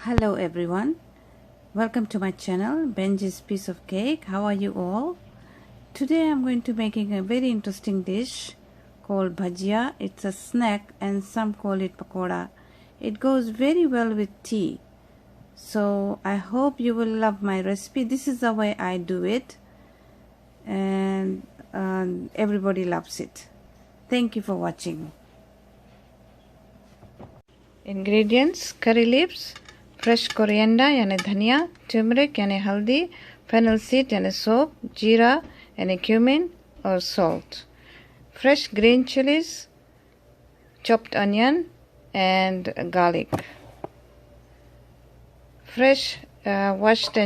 Hello everyone, welcome to my channel Benji's Piece of Cake. How are you all? Today I'm going to making a very interesting dish called bhajia. It's a snack and some call it pakoda. It goes very well with tea. So I hope you will love my recipe. This is the way I do it and everybody loves it. Thank you for watching. Ingredients: curry leaves, fresh coriander यानी धनिया, turmeric यानी हल्दी, fennel seed यानी soap, jeera यानी cumin or salt, fresh green chilies, chopped onion and garlic, fresh washed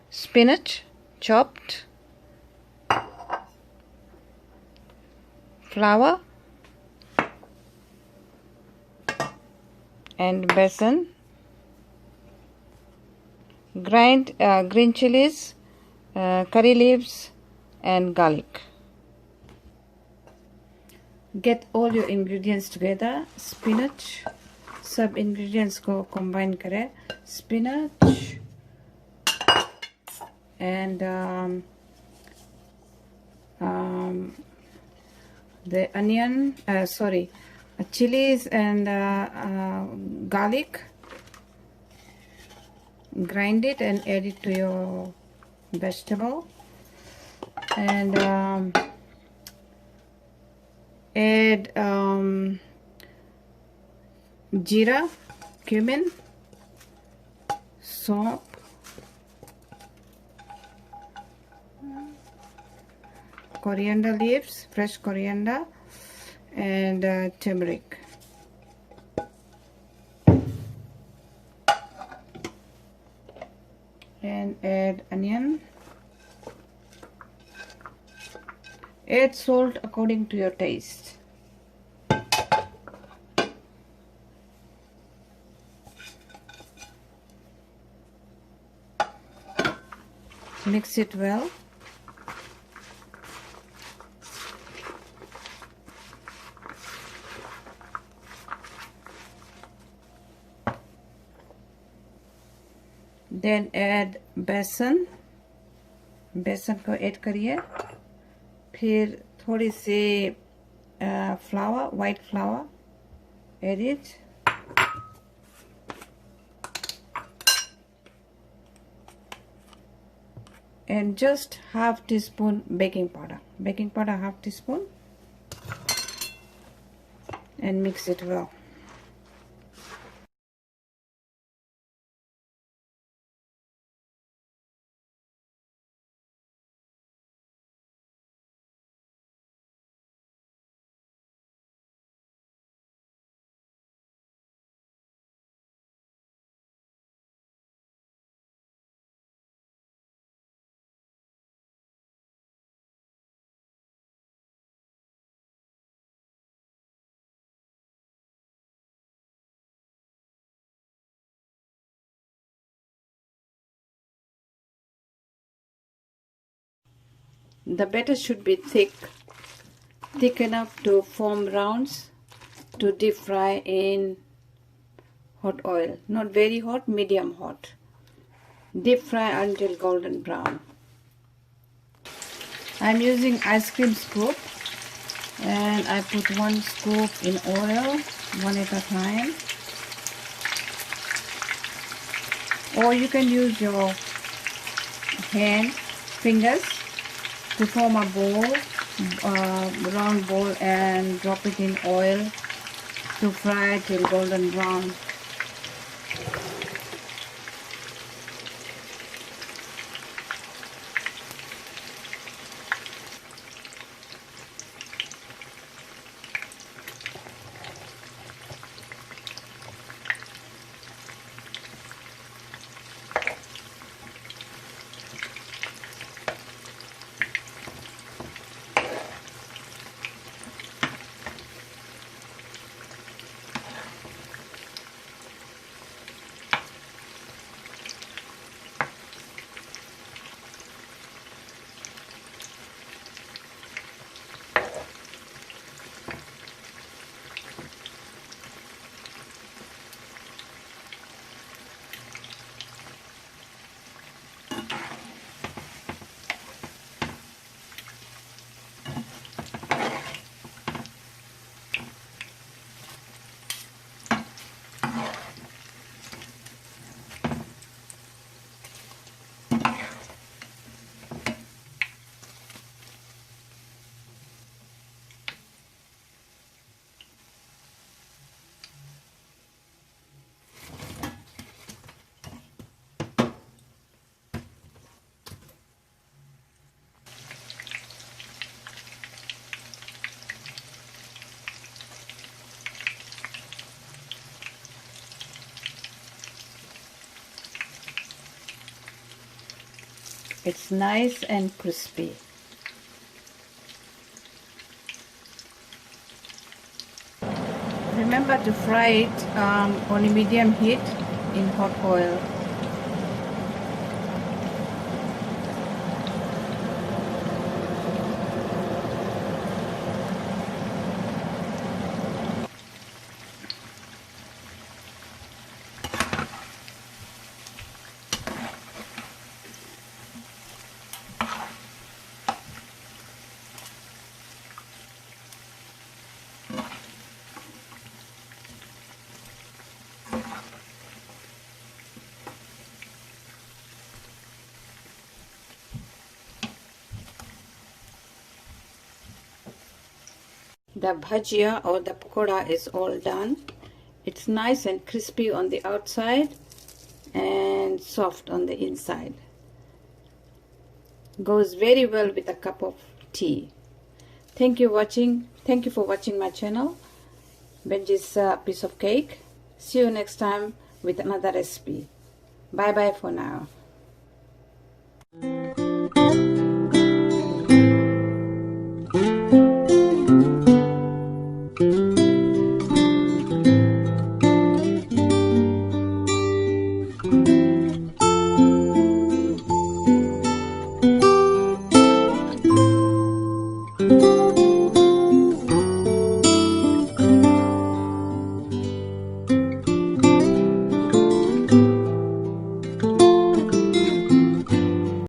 spinach chopped, flour and besan, grind green chilies, curry leaves and garlic. Get all your ingredients together. Spinach, सब ingredients को combine करें. Spinach and the onion, chilies and garlic. Grind it and add it to your vegetable, and add jeera, cumin, salt, coriander leaves, fresh coriander, and turmeric. And add onion. Add salt according to your taste. Mix it well. Then add बेसन को add करिए, फिर थोड़ी सी flower, white flour, add it, and just half teaspoon baking powder, half teaspoon, and mix it well. The batter should be thick enough to form rounds to deep fry in hot oil. Not very hot, medium hot. Deep fry until golden brown. I'm using ice cream scoop, and I put one scoop in oil, one at a time. Or you can use your fingers to form a ball, round ball, and drop it in oil to fry till golden brown. It's nice and crispy. Remember to fry it on a medium heat in hot oil. The bhajia or the pakoda is all done. It's nice and crispy on the outside and soft on the inside. Goes very well with a cup of tea. Thank you for watching my channel, Benji's piece of cake. See you next time with another recipe. Bye bye for now.